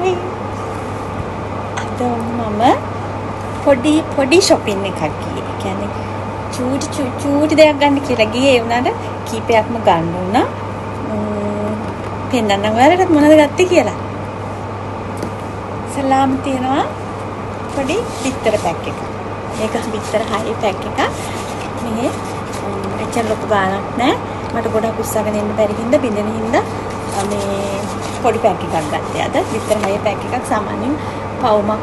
Hi. අද මම පොඩි shopping එකක් ගියේ. ඒ කියන්නේ චූටි දෙයක් ගන්න කියලා ගියේ. ඒ වුණාට කීපයක්ම ගන්න උනා. පෙන්නන්න ඔයාලට මොනවද ගත්තේ කියලා. සලාම් තියනවා පොඩි බිත්තර පැක් එකක්. මේක බිත්තර 6 පැක් එකක්. මේ එච්චර ලොකු ගාණක් නෑ. මට ගොඩක් උස්සගෙන ඉන්න බැරි හින්දා බින්දෙන හින්දා මේ පොඩි පැක් එකක් ගත්තේ. අද බිත්තර 6 පැක් එකක් සාමාන්‍යයෙන් පවුන්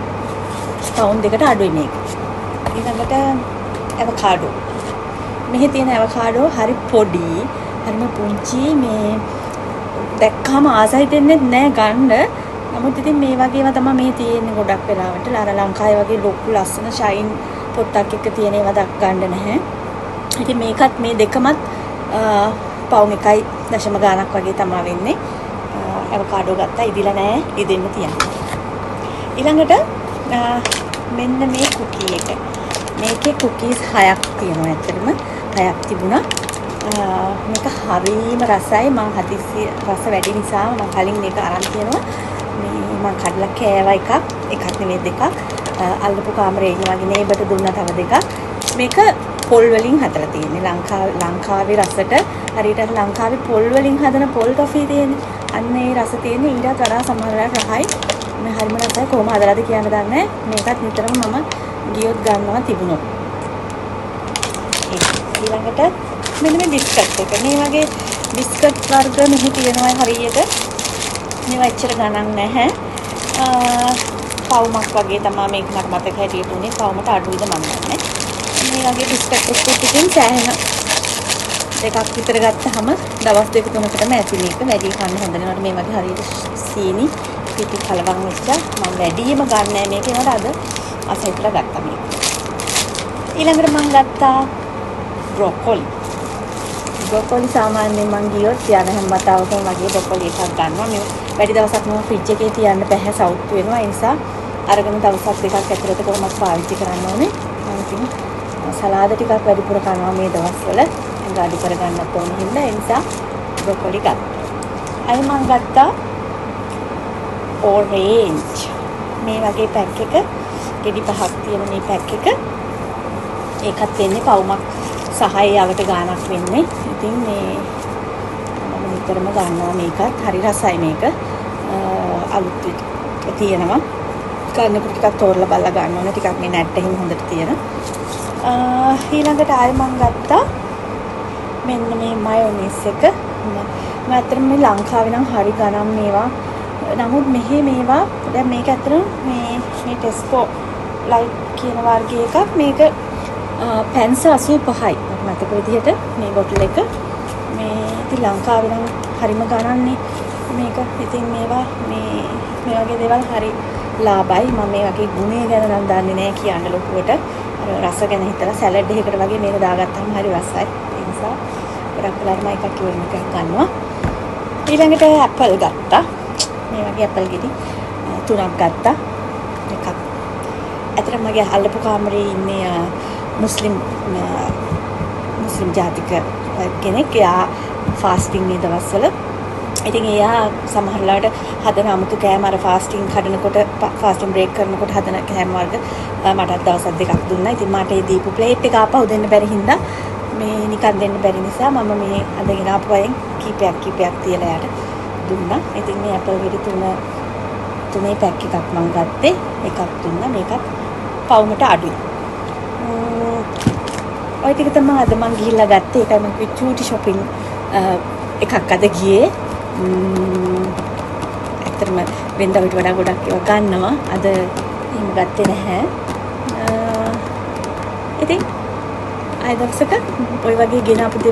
2කට අඩුයි මේක. ඊළඟට ඇවෝකාඩෝ. මෙහි තියෙන ඇවෝකාඩෝ හරි පොඩි, හරිම පුංචි. මේ දැක්කම ආසයි දෙන්නේ නැහැ ගන්න. නමුත් ඉතින් මේ වගේම තමයි මේ තියෙන්නේ ගොඩක් වෙලාවට. අර ලංකාවේ වගේ ලොකු ලස්සන ෂයින් පොට්ටක් එක තියෙන ඒවා දක් ගන්න නැහැ. ඉතින් මේකත් මේ දෙකමත් පවුන් 1.0 ගාණක් වගේ තමයි වෙන්නේ. ඇවෝකාඩෝ ගත්තා ඉදිලා නැහැ. ඉදෙන්න තියෙනවා. ඊළඟට මෙන්න මේ කුකී එක. මේකේ කුකීස් 6ක් තියෙනවා ඇත්තටම. 6ක් තිබුණා. මේක හරිම රසයි. මම හදිස්සි රස වැඩි නිසා මම කලින් මේක අරන් තියෙනවා. මේ මම කඩලා කෑවා එකක් නෙමෙයි දෙකක්. අල්ලපු කාමරේ ඉන්න වගේ නේබට දුන්නා තව දෙකක්. මේක පොල් වලින් හදලා තියෙන්නේ. ලංකාවේ රසට හරියට ලංකාවේ පොල් වලින් හදන පොල් ටොෆි තියෙන්නේ. අන්න ඒ රස තියෙන්නේ. ඊටත් වඩා සමහරවල් රහයි. මේ හරිම රසයි. කොහොම හදලාද කියන්න දන්නේ නැහැ. මේකත් නිතරම මම ගියොත් ගන්නවා තිබුණොත්. ඊළඟට මෙන්න මේ බිස්කට් එක. මේ වගේ බිස්කට් වර්ග මෙහි තියෙනවා හරියට. මේවා එච්චර ගණන් නැහැ. පවුමක් වගේ තමයි මේක මට මතක හැටියට උනේ. පවුමට අඩුයිද මම දන්නේ. මේ වගේ බිස්කට් එකක් ටිකකින් සෑහෙන දෙකක් විතර ගත්තාම දවස් 2-3කටම ඇති මේක. වැඩි කන්න හොඳ නෑ. මේ වගේ හරියට සීනි පිටි කලවම් වෙච්ච මම වැඩිම ගන්න නෑ මේක. ඒකට අද අසහිතලා ගත්තා මේක. ඊළඟට මම ගත්තා බ්‍රොකොලි සාමාන්‍යයෙන් මං ගියොත් තියන හැම වතාවකම වගේ බ්‍රොකොලි එකක් ගන්නවා. මේ වැඩි දවසක් මම ෆ්‍රිජ් එකේ තියන්න බෑ සවුත් වෙනවා. ඒ නිසා අරගෙන දවසක් දෙකක් ඇතුළත කොහොමද පාවිච්චි කරන්න ඕනේ. මම ඉතින් සලාද ටිකක් වැඩිපුර කනවා මේ දවස්වල. ගාඩි කරගන්නත් ඕන හින්දා ඒ නිසා බ්‍රොකොලි ගත්තා. අය මං ගත්තා ඔරේන්ජ්. මේ වගේ පැක් එක ගෙඩි 5ක් තියෙන මේ පැක් එක. ඒකත් වෙන්නේ පවුමක් 6කට ගාණක් වෙන්නේ. ඉතින් මේ මම නිතරම ගන්නවා මේකත්. හරි රසයි මේක. අලුත් තියෙනවා. ගන්නකොට ටිකක් තෝරලා බලලා ගන්න ඕනේ. ටිකක් මේ නැට් එකෙන් හොඳට තියෙන. ඊළඟට ආයෙ මම ගත්තා මෙන්න මේ මයොනීස් එක. මම අතරම මේ ලංකාවේ නම් හරි ගණන් මේවා. නමුත් මෙහි මේවා දැන් මේක ඇත්තටම මේ ටෙස්කෝ ලයිට් කියන වර්ගයේ එකක්. මේක පැන්ස 85යි මතක විදිහට මේ බොටල් එක. මේ ඉතින් ලංකාවේ නම් හරිම ගණන්නේ මේක. ඉතින් මේවා මේ වගේ දේවල් හරි ලාභයි. මම මේ වගේ ගුණය ගැන නම් දන්නේ නැහැ කියන්න ලොකුවට. අර රස ගැන හිතලා සැලඩ් එකකට වගේ මේක දාගත්තාම හරි රසයි. ඒ නිසා ගොඩක් වෙලාවට මම එකක් ඉවරම එකක් ගන්නවා. ඊළඟට ඇපල් ගත්තා. මේ වගේ ඇපල් ගෙඩි 3ක් ගත්තා. එකක් ඇත්තටම මගේ අල්ලපු කාමරේ ඉන්නේ මුස්ලිම් ජාතික කෙනෙක්. එයා ෆාස්ටිං මේ දවස්වල. ඉතින් එයා සමහරවිට හදන අමුතු කෑම අර ෆාස්ටිං කඩනකොට ෆාස්ටිං බ්‍රේක් කරනකොට හදන කෑම වර්ග මටත් දවස් දෙකක් දුන්නා. ඉතින් මට ඒ දීපු ප්ලේට් එක ආපහු දෙන්න බැරි හින්දා මේ නිකන් දෙන්න බැරි නිසා මම මේ අදගෙන ආපු අයෙන් කීපයක් තියලා යාට දුන්නා. ඉතින් මේ ඇපල් ගෙඩි තුනේ පැක් එකක් මම ගත්තේ. එකක් දුන්නා. මේකත් පවුමට අඩුයි. ඔය ටික තමයි අද මම ගිහිල්ලා ගත්තේ. ඒකයි මම කිව්වේ චූටි shopping එකක් අද ගියේ. ඇත්තටම වෙනදාට වඩා ගොඩක් ඒවා ගන්නවා. අද එහෙම ගත්තේ නැහැ. ඉතින් ආයෙ දවසක ඔය වගේ ගෙන අපු